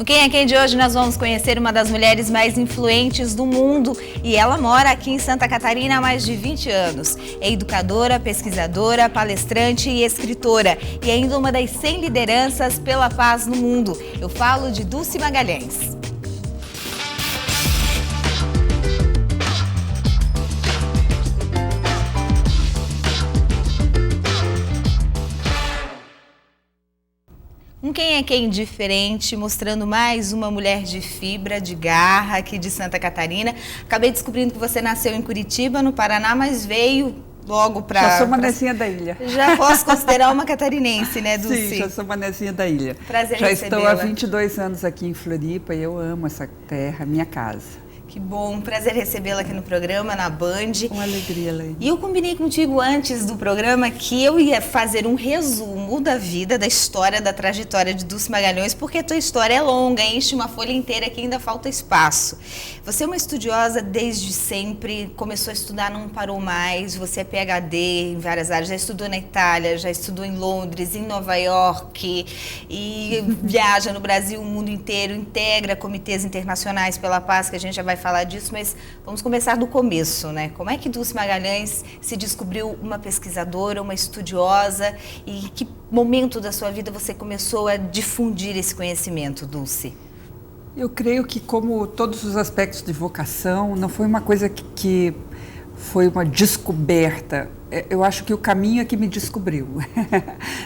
No Quem é Quem de hoje nós vamos conhecer uma das mulheres mais influentes do mundo e ela mora aqui em Santa Catarina há mais de 20 anos. É educadora, pesquisadora, palestrante e escritora e ainda uma das 100 lideranças pela paz no mundo. Eu falo de Dulce Magalhães. Um Quem é Quem diferente, mostrando mais uma mulher de fibra, de garra aqui de Santa Catarina. Acabei descobrindo que você nasceu em Curitiba, no Paraná, mas veio logo para... Já sou manezinha da ilha. Já posso considerar uma catarinense, né, Dulce? Sim, já sou manezinha da ilha. Prazer já recebê-la. estou há 22 anos aqui em Floripa e eu amo essa terra, minha casa. Que bom, prazer recebê-la aqui no programa, na Band. Uma alegria, Leide. E eu combinei contigo antes do programa que eu ia fazer um resumo da vida, da história, da trajetória de Dulce Magalhães, porque a tua história é longa, enche uma folha inteira que ainda falta espaço. Você é uma estudiosa desde sempre, começou a estudar, não parou mais, você é PhD em várias áreas, já estudou na Itália, já estudou em Londres, em Nova York, e viaja no Brasil, o mundo inteiro, integra comitês internacionais pela paz, que a gente já vai falar disso, mas vamos começar do começo, né? Como é que Dulce Magalhães se descobriu uma pesquisadora, uma estudiosa e que momento da sua vida você começou a difundir esse conhecimento, Dulce? Eu creio que, como todos os aspectos de vocação, não foi uma coisa que foi uma descoberta. Eu acho que o caminho é que me descobriu.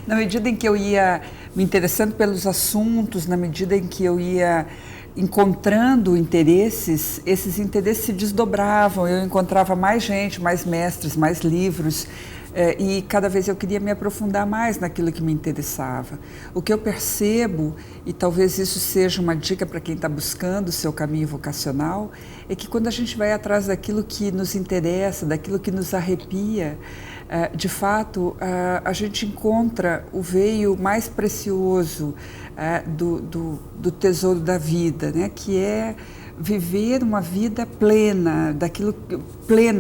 Na medida em que eu ia me interessando pelos assuntos, na medida em que eu ia encontrando interesses, esses interesses se desdobravam, eu encontrava mais gente, mais mestres, mais livros, e cada vez eu queria me aprofundar mais naquilo que me interessava. O que eu percebo, e talvez isso seja uma dica para quem está buscando o seu caminho vocacional, é que quando a gente vai atrás daquilo que nos interessa, daquilo que nos arrepia, de fato, a gente encontra o veio mais precioso do tesouro da vida, né? Que é viver uma vida plena,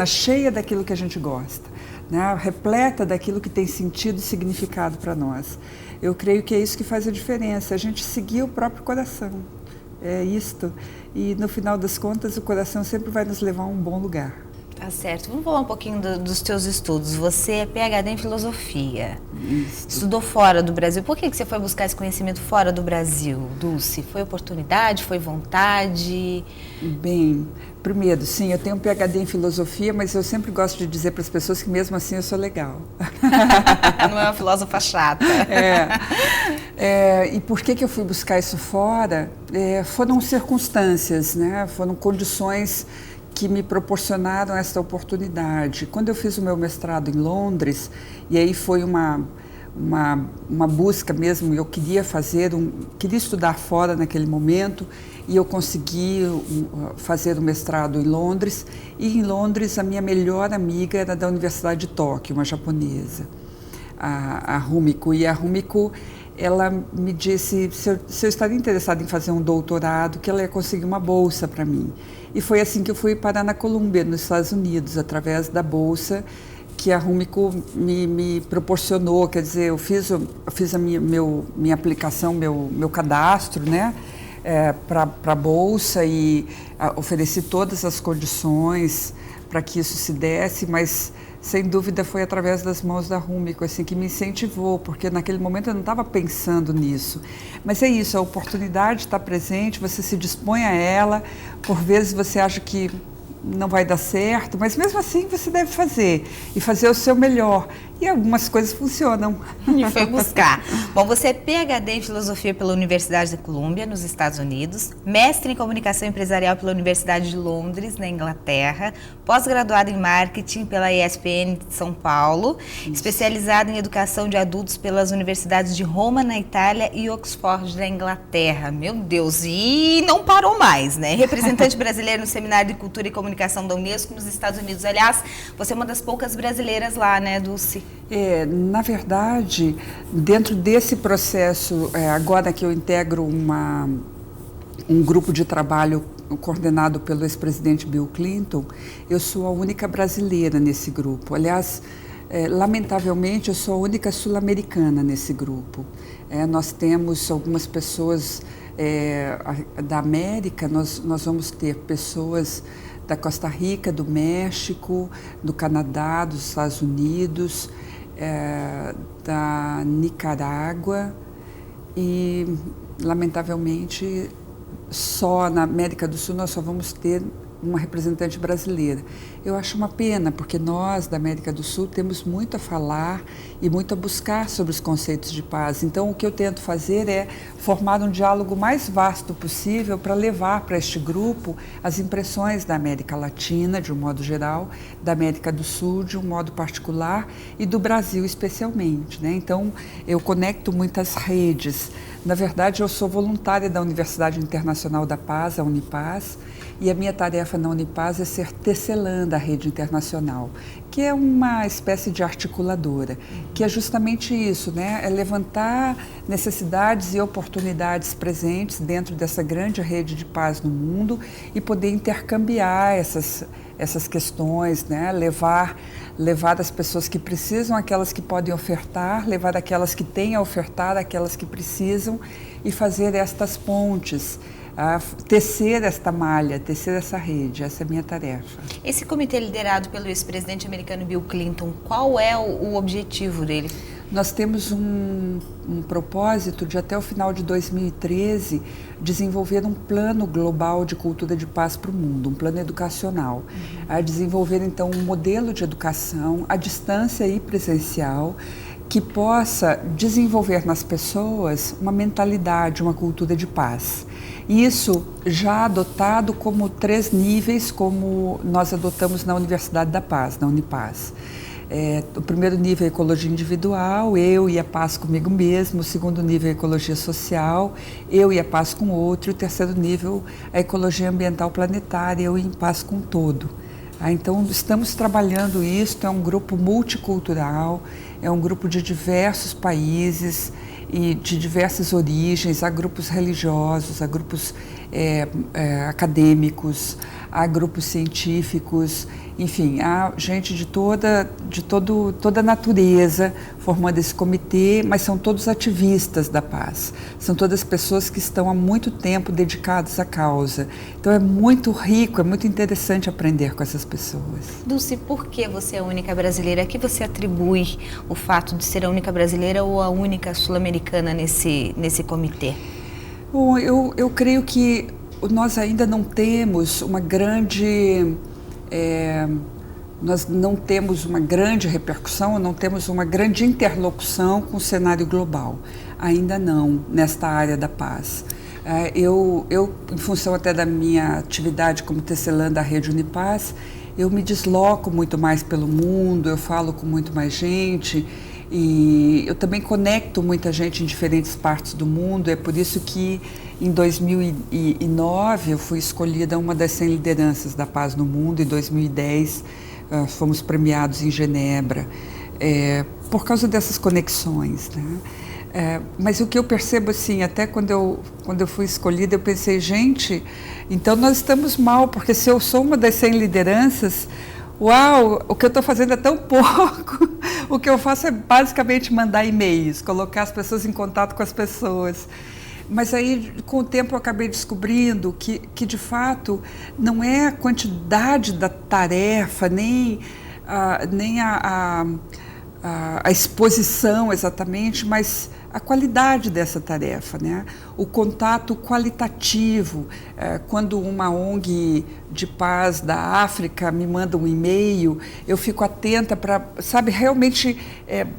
cheia daquilo que a gente gosta, né? Repleta daquilo que tem sentido e significado para nós. Eu creio que é isso que faz a diferença, a gente seguir o próprio coração, é isto. E no final das contas, o coração sempre vai nos levar a um bom lugar. Tá certo. Vamos falar um pouquinho dos teus estudos. Você é PhD em filosofia. Isso. Estudou fora do Brasil. Por que você foi buscar esse conhecimento fora do Brasil, Dulce? Foi oportunidade? Foi vontade? Bem, primeiro, sim, eu tenho um PhD em filosofia, mas eu sempre gosto de dizer para as pessoas que mesmo assim eu sou legal. Não é uma filósofa chata. E por que eu fui buscar isso fora? Foram circunstâncias, né? Foram condições que me proporcionaram essa oportunidade. Quando eu fiz o meu mestrado em Londres, e aí foi uma busca mesmo, eu queria queria estudar fora naquele momento, e eu consegui fazer o mestrado em Londres, e em Londres a minha melhor amiga era da Universidade de Tóquio, uma japonesa, a Rumiko, e a Rumiko, ela me disse se eu estaria interessada em fazer um doutorado, que ela ia conseguir uma bolsa para mim. E foi assim que eu fui parar na Colômbia, nos Estados Unidos, através da bolsa que a Rumiko me proporcionou. Quer dizer, eu fiz a minha aplicação, meu cadastro, né, para a bolsa e ofereci todas as condições para que isso se desse, mas sem dúvida foi através das mãos da Rumiko, assim, que me incentivou, porque naquele momento eu não estava pensando nisso. Mas é isso, a oportunidade está presente, você se dispõe a ela, por vezes você acha que não vai dar certo, mas mesmo assim você deve fazer, e fazer o seu melhor. E algumas coisas funcionam. E foi buscar. Bom, você é PhD em Filosofia pela Universidade da Colômbia, nos Estados Unidos, mestre em Comunicação Empresarial pela Universidade de Londres, na Inglaterra, pós-graduado em Marketing pela ESPM de São Paulo, especializado em Educação de Adultos pelas Universidades de Roma, na Itália, e Oxford, na Inglaterra. Meu Deus, e não parou mais, né? Representante brasileiro no Seminário de Cultura e Comunicação da Unesco, nos Estados Unidos. Aliás, você é uma das poucas brasileiras lá, né, Dulce? Na verdade, dentro desse processo, agora que eu integro um grupo de trabalho coordenado pelo ex-presidente Bill Clinton, eu sou a única brasileira nesse grupo. Aliás, lamentavelmente, eu sou a única sul-americana nesse grupo. Nós temos algumas pessoas da América, nós vamos ter pessoas da Costa Rica, do México, do Canadá, dos Estados Unidos, da Nicarágua e, lamentavelmente, só na América do Sul nós só vamos ter uma representante brasileira. Eu acho uma pena, porque nós, da América do Sul, temos muito a falar e muito a buscar sobre os conceitos de paz. Então, o que eu tento fazer é formar um diálogo mais vasto possível para levar para este grupo as impressões da América Latina, de um modo geral, da América do Sul, de um modo particular, e do Brasil, especialmente, né? Então, eu conecto muitas redes. Na verdade, eu sou voluntária da Universidade Internacional da Paz, a Unipaz, e a minha tarefa na Unipaz é ser tecelã da rede internacional, que é uma espécie de articuladora, que é justamente isso, né? É levantar necessidades e oportunidades presentes dentro dessa grande rede de paz no mundo e poder intercambiar essas questões, né? Levar as pessoas que precisam, aquelas que podem ofertar, levar aquelas que têm a ofertar, aquelas que precisam, e fazer estas pontes, tecer esta malha, tecer essa rede. Essa é a minha tarefa. Esse comitê liderado pelo ex-presidente americano Bill Clinton, qual é o objetivo dele? Nós temos um propósito de, até o final de 2013, desenvolver um plano global de cultura de paz para o mundo, um plano educacional. A desenvolver, então, um modelo de educação à distância e presencial que possa desenvolver nas pessoas uma mentalidade, uma cultura de paz. Isso já adotado como 3 níveis, como nós adotamos na Universidade da Paz, na Unipaz. O primeiro nível é ecologia individual, eu e a paz comigo mesmo. O segundo nível é ecologia social, eu e a paz com o outro. E o terceiro nível é a ecologia ambiental planetária, eu em paz com o todo. Então, estamos trabalhando isso, é um grupo multicultural, é um grupo de diversos países e de diversas origens, há grupos religiosos, há grupos acadêmicos, há grupos científicos, enfim, há gente de toda a natureza formando esse comitê, mas são todos ativistas da paz, são todas pessoas que estão há muito tempo dedicadas à causa. Então é muito rico, é muito interessante aprender com essas pessoas. Dulce, por que você é a única brasileira? A que você atribui o fato de ser a única brasileira ou a única sul-americana nesse comitê? Bom, eu creio que nós ainda não temos uma grande... nós não temos uma grande repercussão, não temos uma grande interlocução com o cenário global. Ainda não, nesta área da paz. Eu, em função até da minha atividade como tecelã da Rede Unipaz, eu me desloco muito mais pelo mundo, eu falo com muito mais gente, e eu também conecto muita gente em diferentes partes do mundo. É por isso que em 2009 eu fui escolhida uma das 100 lideranças da paz no mundo. Em 2010 fomos premiados em Genebra, por causa dessas conexões, né? Mas o que eu percebo, assim, até quando eu fui escolhida, eu pensei, gente, então nós estamos mal, porque se eu sou uma das 100 lideranças, uau, o que eu estou fazendo é tão pouco. O que eu faço é basicamente mandar e-mails, colocar as pessoas em contato com as pessoas. Mas aí, com o tempo, eu acabei descobrindo que de fato, não é a quantidade da tarefa, nem a exposição exatamente, mas a qualidade dessa tarefa, né? O contato qualitativo. Quando uma ONG de paz da África me manda um e-mail, eu fico atenta para, sabe, realmente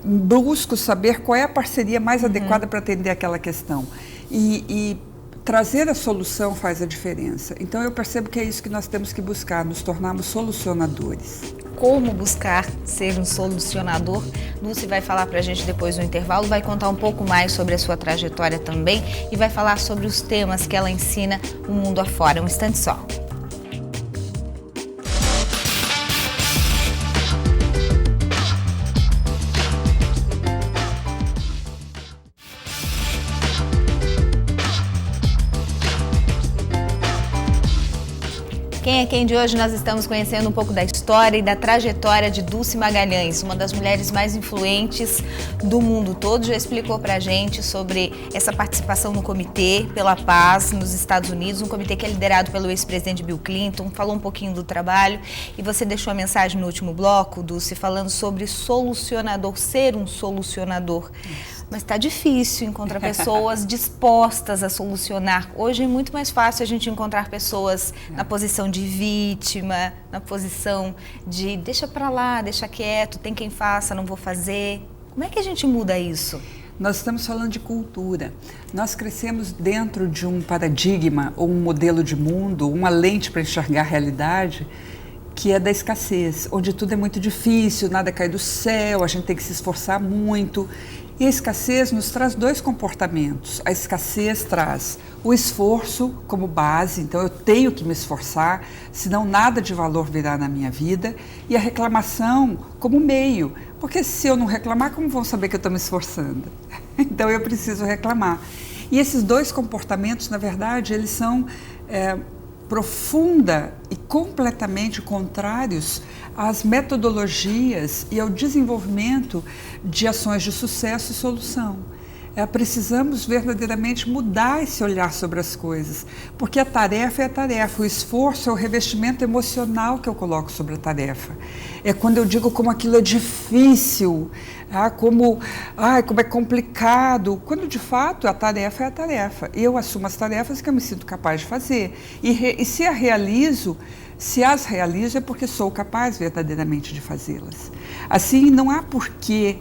busco saber qual é a parceria mais adequada para atender aquela questão. E trazer a solução faz a diferença. Então eu percebo que é isso que nós temos que buscar, nos tornarmos solucionadores. Como buscar ser um solucionador? Dulce vai falar para a gente depois do intervalo, vai contar um pouco mais sobre a sua trajetória também e vai falar sobre os temas que ela ensina o mundo afora. Um instante só. Quem é Quem de hoje nós estamos conhecendo um pouco da história e da trajetória de Dulce Magalhães, uma das mulheres mais influentes do mundo todo. Já explicou pra gente sobre essa participação no Comitê pela Paz nos Estados Unidos, um comitê que é liderado pelo ex-presidente Bill Clinton, falou um pouquinho do trabalho e você deixou a mensagem no último bloco, Dulce, falando sobre solucionador, ser um solucionador. Mas está difícil encontrar pessoas dispostas a solucionar. Hoje é muito mais fácil a gente encontrar pessoas na posição de vítima, na posição de deixa para lá, deixa quieto, tem quem faça, não vou fazer. Como é que a gente muda isso? Nós estamos falando de cultura. Nós crescemos dentro de um paradigma ou um modelo de mundo, uma lente para enxergar a realidade, que é da escassez, onde tudo é muito difícil, nada cai do céu, a gente tem que se esforçar muito. E a escassez nos traz dois comportamentos. A escassez traz o esforço como base, então eu tenho que me esforçar, senão nada de valor virá na minha vida. E a reclamação como meio, porque se eu não reclamar, como vão saber que eu estou me esforçando? Então eu preciso reclamar. E esses dois comportamentos, na verdade, eles são profunda e completamente contrários às metodologias e ao desenvolvimento de ações de sucesso e solução. Precisamos verdadeiramente mudar esse olhar sobre as coisas, porque a tarefa é a tarefa, o esforço é o revestimento emocional que eu coloco sobre a tarefa. É quando eu digo como aquilo é difícil, como é complicado, quando de fato a tarefa é a tarefa. Eu assumo as tarefas que eu me sinto capaz de fazer e se as realizo é porque sou capaz verdadeiramente de fazê-las. Assim, não há porquê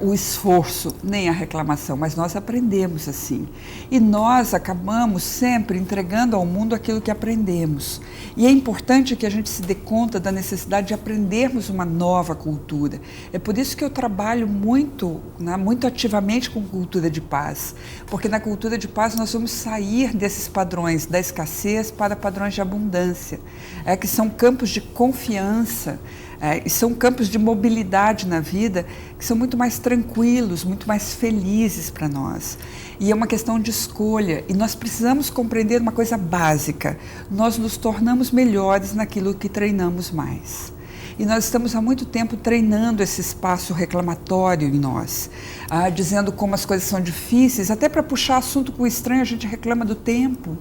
o esforço, nem a reclamação, mas nós aprendemos assim. E nós acabamos sempre entregando ao mundo aquilo que aprendemos. E é importante que a gente se dê conta da necessidade de aprendermos uma nova cultura. É por isso que eu trabalho muito ativamente com cultura de paz, porque na cultura de paz nós vamos sair desses padrões da escassez para padrões de abundância, que são campos de confiança, e são campos de mobilidade na vida que são muito mais tranquilos, muito mais felizes para nós. E é uma questão de escolha. E nós precisamos compreender uma coisa básica. Nós nos tornamos melhores naquilo que treinamos mais. E nós estamos há muito tempo treinando esse espaço reclamatório em nós, dizendo como as coisas são difíceis, até para puxar assunto com o estranho a gente reclama do tempo,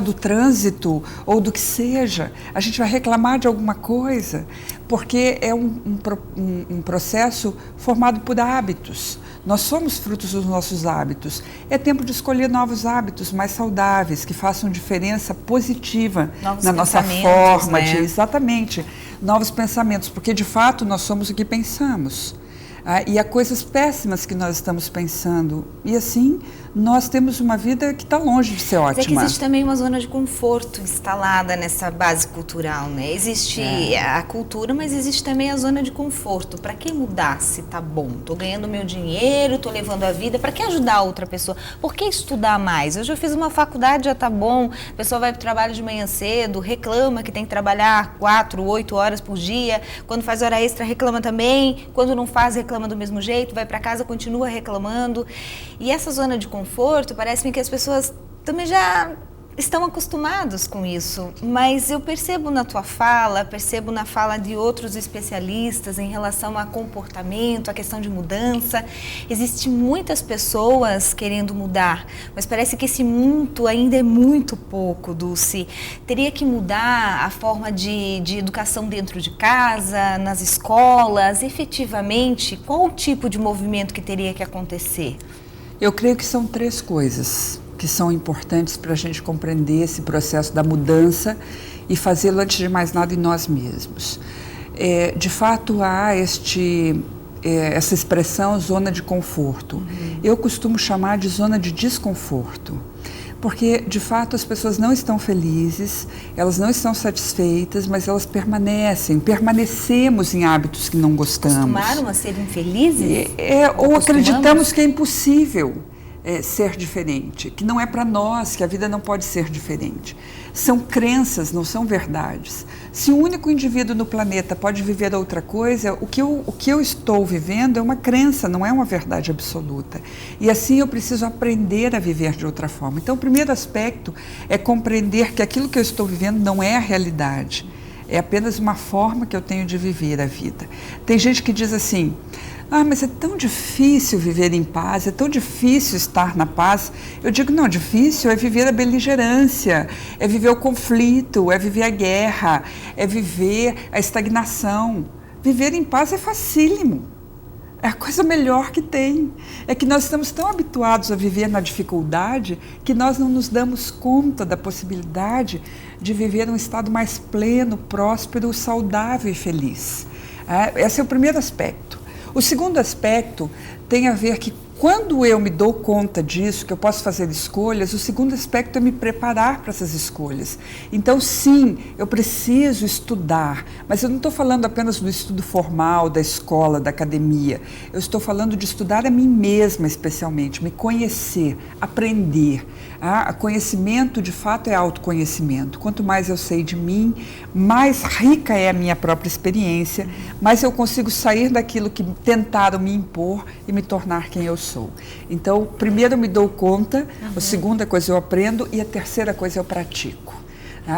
do trânsito ou do que seja. A gente vai reclamar de alguma coisa, porque é um processo formado por hábitos. Nós somos frutos dos nossos hábitos. É tempo de escolher novos hábitos mais saudáveis, que façam diferença positiva na nossa forma de... Exatamente, novos pensamentos, porque de fato nós somos o que pensamos. E há coisas péssimas que nós estamos pensando. E assim, nós temos uma vida que está longe de ser ótima. Mas é que existe também uma zona de conforto instalada nessa base cultural, né? Existe a cultura, mas existe também a zona de conforto. Para que mudar se tá bom? Tô ganhando meu dinheiro, tô levando a vida. Para que ajudar a outra pessoa? Por que estudar mais? Eu já fiz uma faculdade, já tá bom. A pessoa vai para o trabalho de manhã cedo, reclama que tem que trabalhar 4, 8 horas por dia. Quando faz hora extra, reclama também. Quando não faz, reclama do mesmo jeito, vai para casa, continua reclamando. E essa zona de conforto, parece-me que as pessoas também já estão acostumados com isso, mas eu percebo na tua fala, percebo na fala de outros especialistas em relação a comportamento, a questão de mudança. Existem muitas pessoas querendo mudar, mas parece que esse muito ainda é muito pouco, Dulce. Teria que mudar a forma de educação dentro de casa, nas escolas, efetivamente, qual o tipo de movimento que teria que acontecer? Eu creio que são 3 coisas que são importantes para a gente compreender esse processo da mudança e fazê-lo, antes de mais nada, em nós mesmos. De fato, há essa expressão zona de conforto. Eu costumo chamar de zona de desconforto, porque, de fato, as pessoas não estão felizes, elas não estão satisfeitas, mas elas permanecemos em hábitos que não gostamos. Acostumaram a ser infelizes? Ou acreditamos que é impossível. ser diferente, que não é para nós, que a vida não pode ser diferente. São crenças, não são verdades. Se um único indivíduo no planeta pode viver outra coisa, o que eu estou vivendo é uma crença, não é uma verdade absoluta. E assim eu preciso aprender a viver de outra forma. Então, o primeiro aspecto é compreender que aquilo que eu estou vivendo não é a realidade. É apenas uma forma que eu tenho de viver a vida. Tem gente que diz assim: mas é tão difícil viver em paz, é tão difícil estar na paz. Eu digo, não, difícil é viver a beligerância, é viver o conflito, é viver a guerra, é viver a estagnação. Viver em paz é facílimo, é a coisa melhor que tem. É que nós estamos tão habituados a viver na dificuldade que nós não nos damos conta da possibilidade de viver um estado mais pleno, próspero, saudável e feliz. Esse é o primeiro aspecto. O segundo aspecto tem a ver que quando eu me dou conta disso, que eu posso fazer escolhas, o segundo aspecto é me preparar para essas escolhas. Então, sim, eu preciso estudar, mas eu não estou falando apenas do estudo formal, da escola, da academia. Eu estou falando de estudar a mim mesma, especialmente, me conhecer, aprender. Conhecimento, de fato, é autoconhecimento. Quanto mais eu sei de mim, mais rica é a minha própria experiência, mais eu consigo sair daquilo que tentaram me impor e me tornar quem eu sou. Então, primeiro eu me dou conta, a segunda coisa eu aprendo e a terceira coisa eu pratico.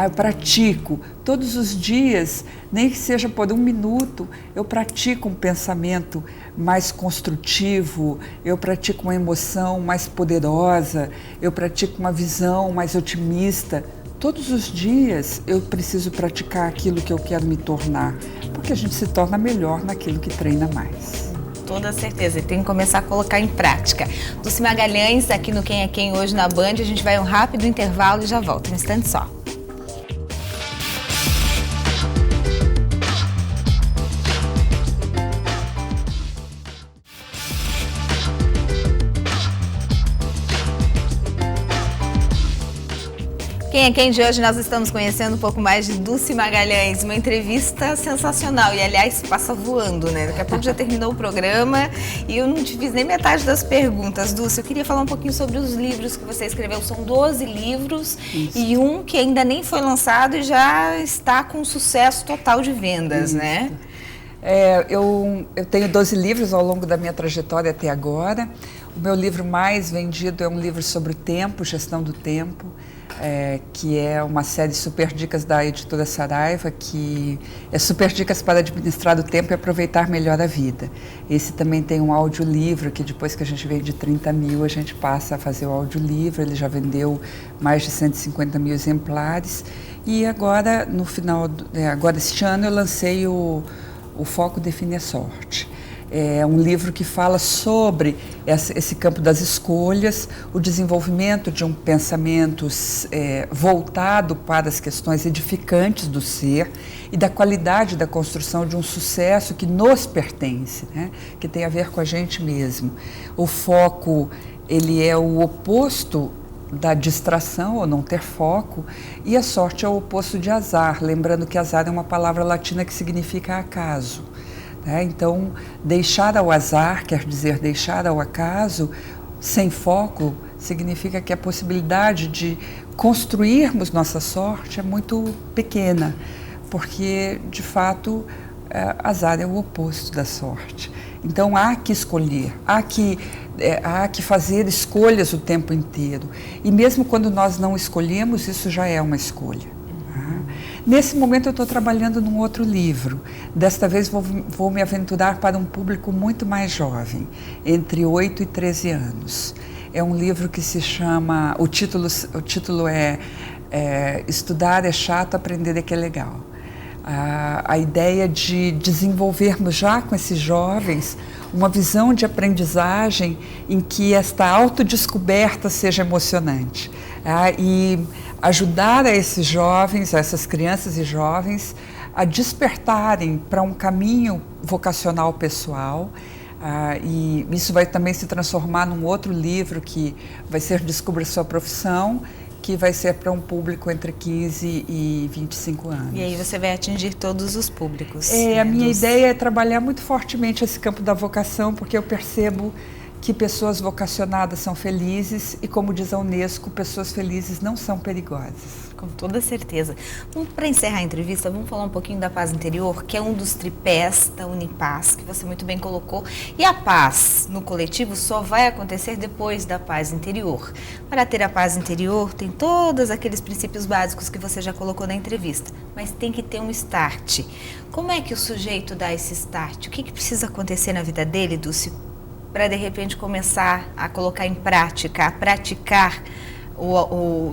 Eu pratico todos os dias, nem que seja por 1 minuto, eu pratico um pensamento mais construtivo, eu pratico uma emoção mais poderosa, eu pratico uma visão mais otimista. Todos os dias eu preciso praticar aquilo que eu quero me tornar, porque a gente se torna melhor naquilo que treina mais. Toda certeza, e tem que começar a colocar em prática. Dulce Magalhães, aqui no Quem é Quem hoje na Band, a gente vai a um rápido intervalo e já volta, um instante só. Quem é Quem de hoje nós estamos conhecendo um pouco mais de Dulce Magalhães, uma entrevista sensacional e aliás passa voando, né? Daqui a pouco já terminou o programa e eu não te fiz nem metade das perguntas. Dulce, eu queria falar um pouquinho sobre os livros que você escreveu, são 12 livros. Isso. E um que ainda nem foi lançado e já está com sucesso total de vendas, isso, né? Eu tenho 12 livros ao longo da minha trajetória até agora. O meu livro mais vendido é um livro sobre o tempo, gestão do tempo, que é uma série Super Dicas da editora Saraiva, que é Super Dicas para administrar o tempo e aproveitar melhor a vida. Esse também tem um audiolivro, que depois que a gente vende 30 mil, a gente passa a fazer o audiolivro. Ele já vendeu mais de 150 mil exemplares. E agora, no final, agora este ano, eu lancei o Foco Define a Sorte. É um livro que fala sobre esse campo das escolhas, o desenvolvimento de um pensamento voltado para as questões edificantes do ser e da qualidade da construção de um sucesso que nos pertence, né? Que tem a ver com a gente mesmo. O foco, ele é o oposto da distração ou não ter foco, e a sorte é o oposto de azar, lembrando que azar é uma palavra latina que significa acaso. Então, deixar ao azar, quer dizer deixar ao acaso, sem foco, significa que a possibilidade de construirmos nossa sorte é muito pequena, porque, de fato, azar é o oposto da sorte. Então, há que escolher, há que fazer escolhas o tempo inteiro. E mesmo quando nós não escolhemos, isso já é uma escolha. Nesse momento eu estou trabalhando num outro livro. Desta vez vou me aventurar para um público muito mais jovem, entre 8 e 13 anos. É um livro que se chama, o título é Estudar é chato, aprender é que é legal. A ideia de desenvolvermos já com esses jovens uma visão de aprendizagem em que esta autodescoberta seja emocionante. E ajudar a esses jovens, a essas crianças e jovens, a despertarem para um caminho vocacional pessoal. E isso vai também se transformar num outro livro que vai ser Descubra Sua Profissão, que vai ser para um público entre 15 e 25 anos. E aí você vai atingir todos os públicos. A minha ideia é trabalhar muito fortemente esse campo da vocação, porque eu percebo que pessoas vocacionadas são felizes e, como diz a Unesco, pessoas felizes não são perigosas. Com toda certeza. Para encerrar a entrevista, vamos falar um pouquinho da paz interior, que é um dos tripés da Unipaz, que você muito bem colocou. E a paz no coletivo só vai acontecer depois da paz interior. Para ter a paz interior, tem todos aqueles princípios básicos que você já colocou na entrevista, mas tem que ter um start. Como é que o sujeito dá esse start? O que precisa acontecer na vida dele, Dulce, para de repente começar a colocar em prática, a praticar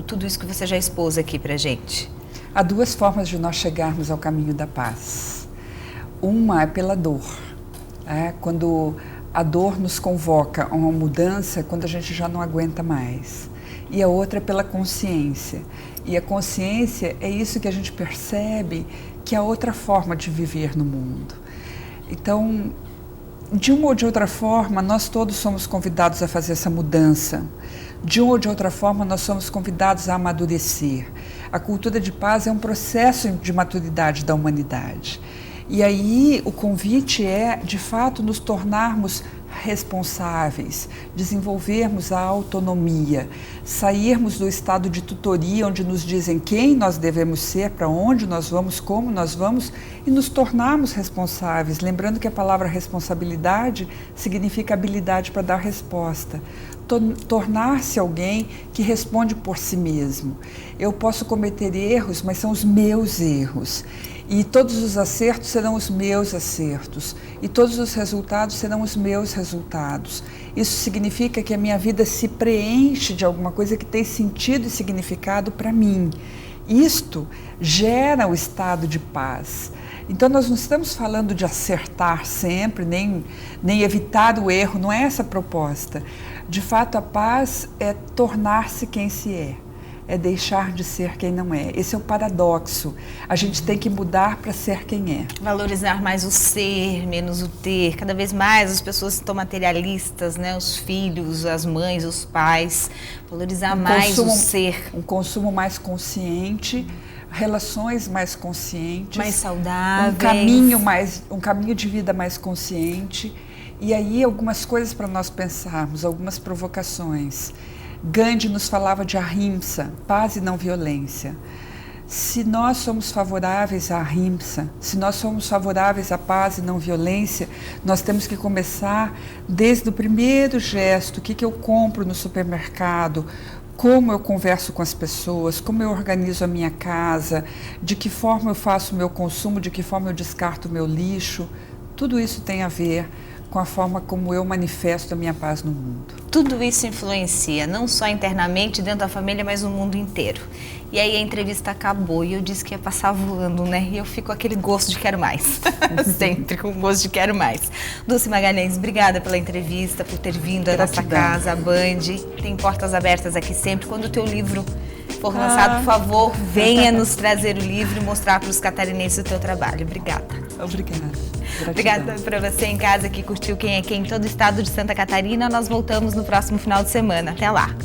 tudo isso que você já expôs aqui para a gente? Há duas formas de nós chegarmos ao caminho da paz. Uma é pela dor. Quando a dor nos convoca a uma mudança, quando a gente já não aguenta mais. E a outra é pela consciência. E a consciência é isso que a gente percebe que é outra forma de viver no mundo. Então, de uma ou de outra forma, nós todos somos convidados a fazer essa mudança. De uma ou de outra forma, nós somos convidados a amadurecer. A cultura de paz é um processo de maturidade da humanidade. E aí o convite é, de fato, nos tornarmos responsáveis, desenvolvermos a autonomia, sairmos do estado de tutoria, onde nos dizem quem nós devemos ser, para onde nós vamos, como nós vamos, e nos tornarmos responsáveis. Lembrando que a palavra responsabilidade significa habilidade para dar resposta. Tornar-se alguém que responde por si mesmo. Eu posso cometer erros, mas são os meus erros. E todos os acertos serão os meus acertos. E todos os resultados serão os meus resultados. Isso significa que a minha vida se preenche de alguma coisa que tem sentido e significado para mim. Isto gera o estado de paz. Então nós não estamos falando de acertar sempre, nem evitar o erro, não é essa a proposta. De fato, a paz é tornar-se quem se é deixar de ser quem não é. Esse é o paradoxo. A gente tem que mudar para ser quem é. Valorizar mais o ser, menos o ter. Cada vez mais as pessoas estão materialistas, né? Os filhos, as mães, os pais. Valorizar mais o ser. Um consumo mais consciente, relações mais conscientes, mais saudáveis, um caminho de vida mais consciente. E aí algumas coisas para nós pensarmos, algumas provocações. Gandhi nos falava de ahimsa, paz e não violência. Se nós somos favoráveis à ahimsa, se nós somos favoráveis à paz e não violência, nós temos que começar desde o primeiro gesto, o que eu compro no supermercado, como eu converso com as pessoas, como eu organizo a minha casa, de que forma eu faço o meu consumo, de que forma eu descarto o meu lixo. Tudo isso tem a ver com a forma como eu manifesto a minha paz no mundo. Tudo isso influencia, não só internamente dentro da família, mas no mundo inteiro. E aí a entrevista acabou e eu disse que ia passar voando, né? E eu fico com aquele gosto de quero mais. Sempre com gosto de quero mais. Dulce Magalhães, obrigada pela entrevista, por ter vindo à nossa casa, a Band. Tem portas abertas aqui sempre. Quando o teu livro for lançado, por favor, venha nos trazer o livro e mostrar para os catarinenses o teu trabalho. Obrigada. Obrigada. Obrigada para você em casa que curtiu Quem é Quem em todo o estado de Santa Catarina. Nós voltamos no próximo final de semana. Até lá.